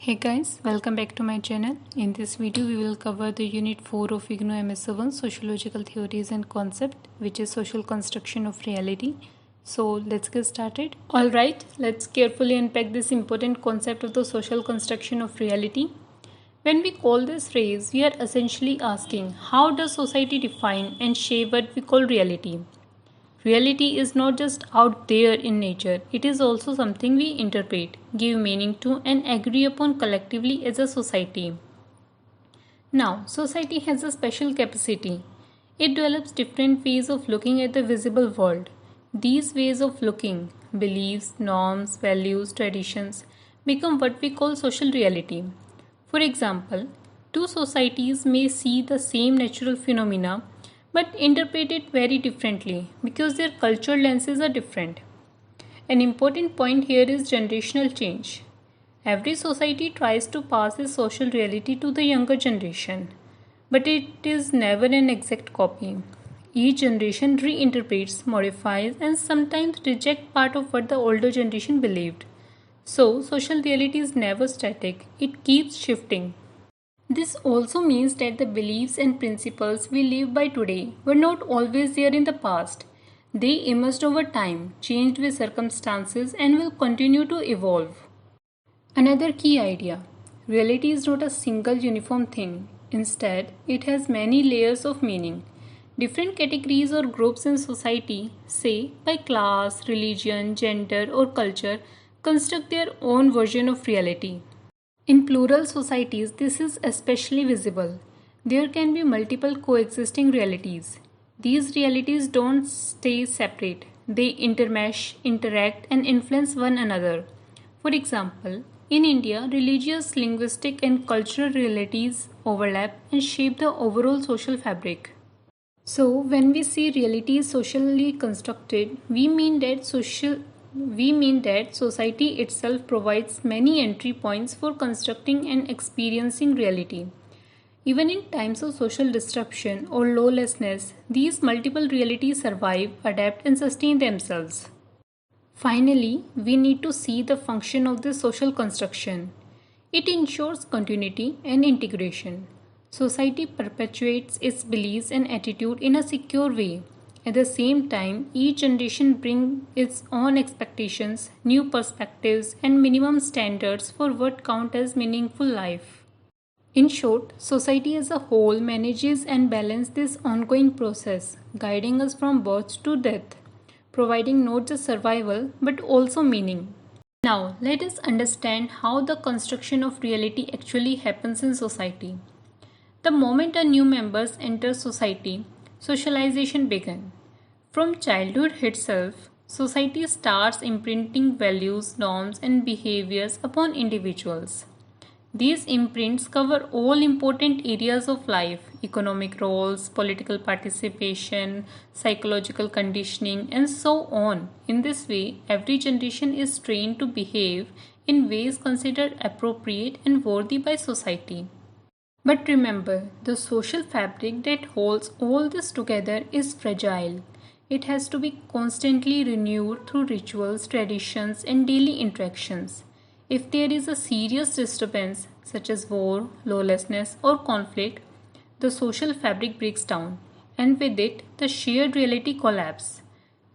Hey guys, welcome back to my channel. In this video, we will cover the Unit 4 of IGNOU MSO-001 Sociological Theories and Concept, which is Social Construction of Reality. So let's get started. Alright, let's carefully unpack this important concept of the social construction of reality. When we call this phrase, we are essentially asking, how does society define and shape what we call reality? Reality is not just out there in nature, it is also something we interpret, give meaning to, and agree upon collectively as a society. Now, society has a special capacity. It develops different ways of looking at the visible world. These ways of looking, beliefs, norms, values, traditions, become what we call social reality. For example, two societies may see the same natural phenomena but interpret it very differently because their cultural lenses are different. An important point here is generational change. Every society tries to pass its social reality to the younger generation, but it is never an exact copy. Each generation reinterprets, modifies, and sometimes rejects part of what the older generation believed. So, social reality is never static, it keeps shifting. This also means that the beliefs and principles we live by today were not always there in the past. They emerged over time, changed with circumstances, and will continue to evolve. Another key idea: reality is not a single uniform thing. Instead, it has many layers of meaning. Different categories or groups in society, say by class, religion, gender, or culture, construct their own version of reality. In plural societies, this is especially visible. There can be multiple coexisting realities. These realities don't stay separate. They intermesh, interact, and influence one another. For example, in India, religious, linguistic, and cultural realities overlap and shape the overall social fabric. So, when we see reality is socially constructed, we mean that society itself provides many entry points for constructing and experiencing reality. Even in times of social disruption or lawlessness, these multiple realities survive, adapt, and sustain themselves. Finally, we need to see the function of this social construction. It ensures continuity and integration. Society perpetuates its beliefs and attitude in a secure way. At the same time, each generation brings its own expectations, new perspectives, and minimum standards for what counts as meaningful life. In short, society as a whole manages and balances this ongoing process, guiding us from birth to death, providing not just survival but also meaning. Now, let us understand how the construction of reality actually happens in society. The moment a new member enters society, socialization begins. From childhood itself, society starts imprinting values, norms, and behaviors upon individuals. These imprints cover all important areas of life: economic roles, political participation, psychological conditioning, and so on. In this way, every generation is trained to behave in ways considered appropriate and worthy by society. But remember, the social fabric that holds all this together is fragile. It has to be constantly renewed through rituals, traditions, and daily interactions. If there is a serious disturbance, such as war, lawlessness, or conflict, the social fabric breaks down, and with it, the shared reality collapses.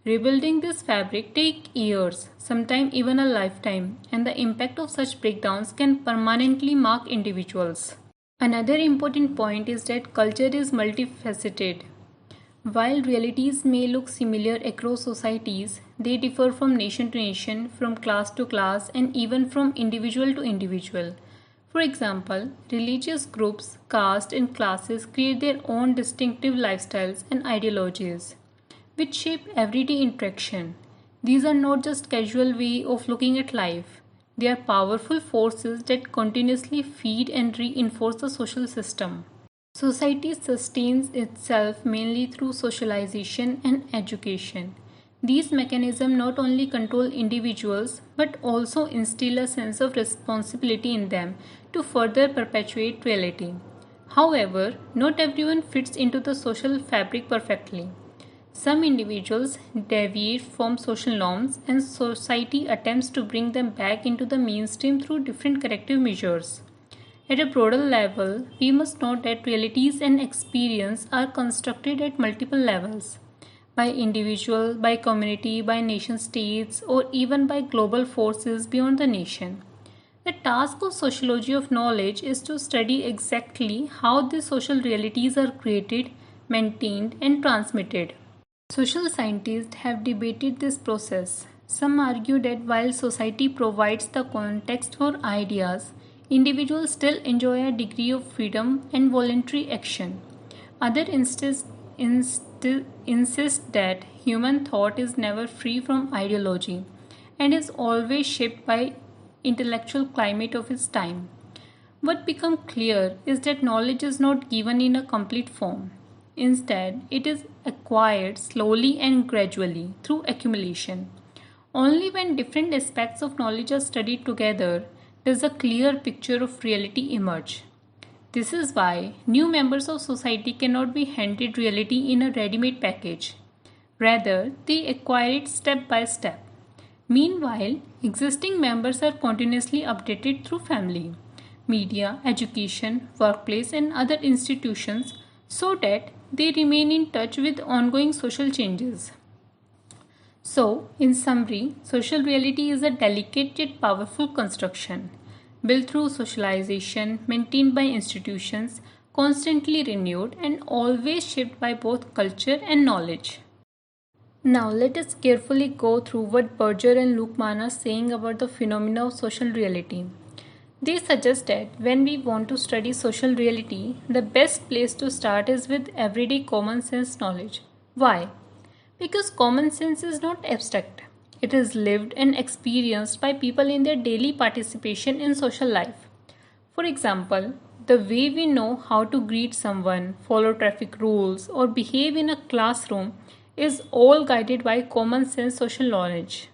Rebuilding this fabric takes years, sometimes even a lifetime, and the impact of such breakdowns can permanently mark individuals. Another important point is that culture is multifaceted. While realities may look similar across societies, they differ from nation to nation, from class to class, and even from individual to individual. For example, religious groups, castes, and classes create their own distinctive lifestyles and ideologies, which shape everyday interaction. These are not just casual way of looking at life. They are powerful forces that continuously feed and reinforce the social system. Society sustains itself mainly through socialization and education. These mechanisms not only control individuals but also instill a sense of responsibility in them to further perpetuate reality. However, not everyone fits into the social fabric perfectly. Some individuals deviate from social norms and society attempts to bring them back into the mainstream through different corrective measures. At a broader level, we must note that realities and experience are constructed at multiple levels by individual, by community, by nation states, or even by global forces beyond the nation. The task of sociology of knowledge is to study exactly how these social realities are created, maintained, and transmitted. Social scientists have debated this process. Some argue that while society provides the context for ideas, individuals still enjoy a degree of freedom and voluntary action. Others insist that human thought is never free from ideology and is always shaped by intellectual climate of its time. What becomes clear is that knowledge is not given in a complete form. Instead, it is acquired slowly and gradually through accumulation. Only when different aspects of knowledge are studied together does a clear picture of reality emerge. This is why new members of society cannot be handed reality in a ready-made package. Rather, they acquire it step by step. Meanwhile, existing members are continuously updated through family, media, education, workplace, and other institutions so that they remain in touch with ongoing social changes. So, in summary, social reality is a delicate yet powerful construction, built through socialization, maintained by institutions, constantly renewed, and always shaped by both culture and knowledge. Now, let us carefully go through what Berger and Luckmann are saying about the phenomena of social reality. They suggest that when we want to study social reality, the best place to start is with everyday common sense knowledge. Why? Because common sense is not abstract. It is lived and experienced by people in their daily participation in social life. For example, the way we know how to greet someone, follow traffic rules, or behave in a classroom is all guided by common sense social knowledge.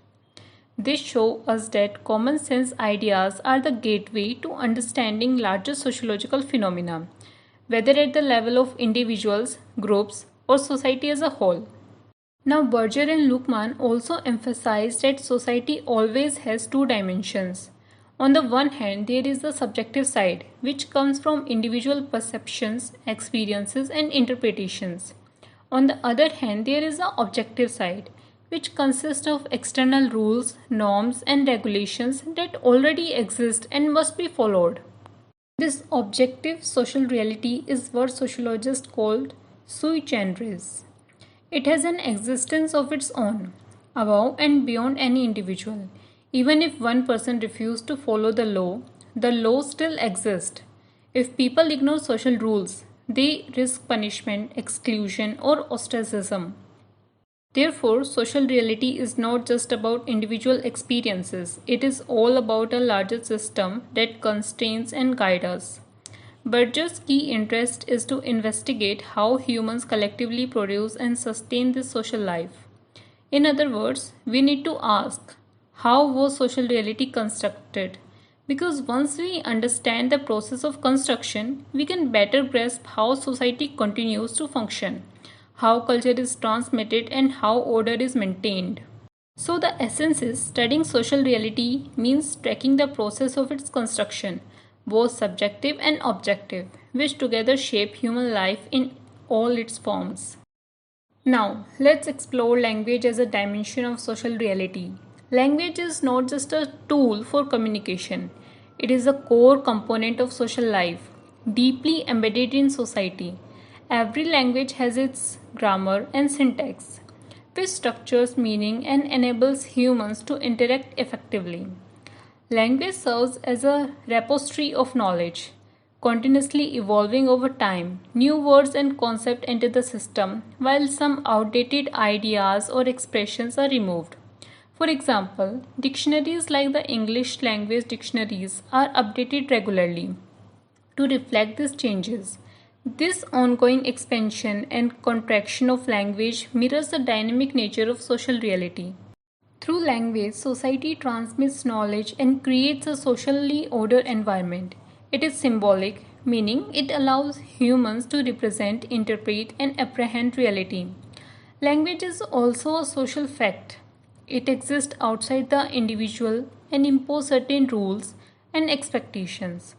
This shows us that common sense ideas are the gateway to understanding larger sociological phenomena, whether at the level of individuals, groups, or society as a whole. Now, Berger and Luckmann also emphasize that society always has two dimensions. On the one hand, there is the subjective side, which comes from individual perceptions, experiences, and interpretations. On the other hand, there is the objective side, which consists of external rules, norms, and regulations that already exist and must be followed. This objective social reality is what sociologists call sui generis. It has an existence of its own, above and beyond any individual. Even if one person refuses to follow the law still exists. If people ignore social rules, they risk punishment, exclusion, or ostracism. Therefore, social reality is not just about individual experiences, it is all about a larger system that constrains and guides us. Berger's key interest is to investigate how humans collectively produce and sustain this social life. In other words, we need to ask, how was social reality constructed? Because once we understand the process of construction, we can better grasp how society continues to function, how culture is transmitted, and how order is maintained. So the essence is studying social reality means tracking the process of its construction, both subjective and objective, which together shape human life in all its forms. Now, let's explore language as a dimension of social reality. Language is not just a tool for communication, it is a core component of social life, deeply embedded in society. Every language has its grammar and syntax, which structures meaning and enables humans to interact effectively. Language serves as a repository of knowledge, continuously evolving over time. New words and concepts enter the system, while some outdated ideas or expressions are removed. For example, dictionaries like the English language dictionaries are updated regularly to reflect these changes. This ongoing expansion and contraction of language mirrors the dynamic nature of social reality. Through language, society transmits knowledge and creates a socially ordered environment. It is symbolic, meaning it allows humans to represent, interpret, and apprehend reality. Language is also a social fact. It exists outside the individual and imposes certain rules and expectations,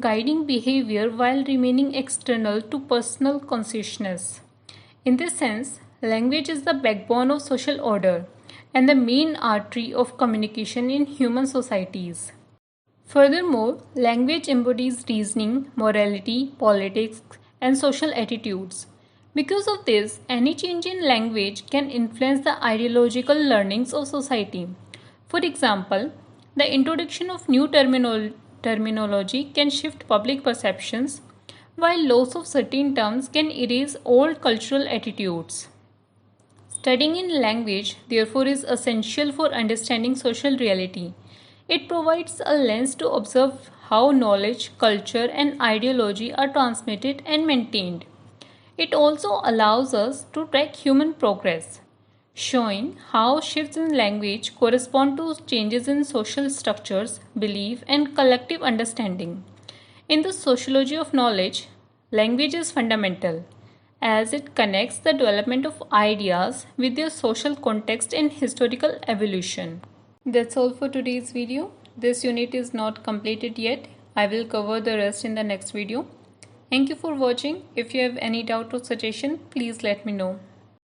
guiding behavior while remaining external to personal consciousness. In this sense, language is the backbone of social order and the main artery of communication in human societies. Furthermore, language embodies reasoning, morality, politics, and social attitudes. Because of this, any change in language can influence the ideological learnings of society. For example, the introduction of new terminology can shift public perceptions, while loss of certain terms can erase old cultural attitudes. Studying in language, therefore, is essential for understanding social reality. It provides a lens to observe how knowledge, culture, and ideology are transmitted and maintained. It also allows us to track human progress, showing how shifts in language correspond to changes in social structures, belief, and collective understanding. In the sociology of knowledge, language is fundamental as it connects the development of ideas with their social context and historical evolution. That's all for today's video. This unit is not completed yet. I will cover the rest in the next video. Thank you for watching. If you have any doubt or suggestion, please let me know.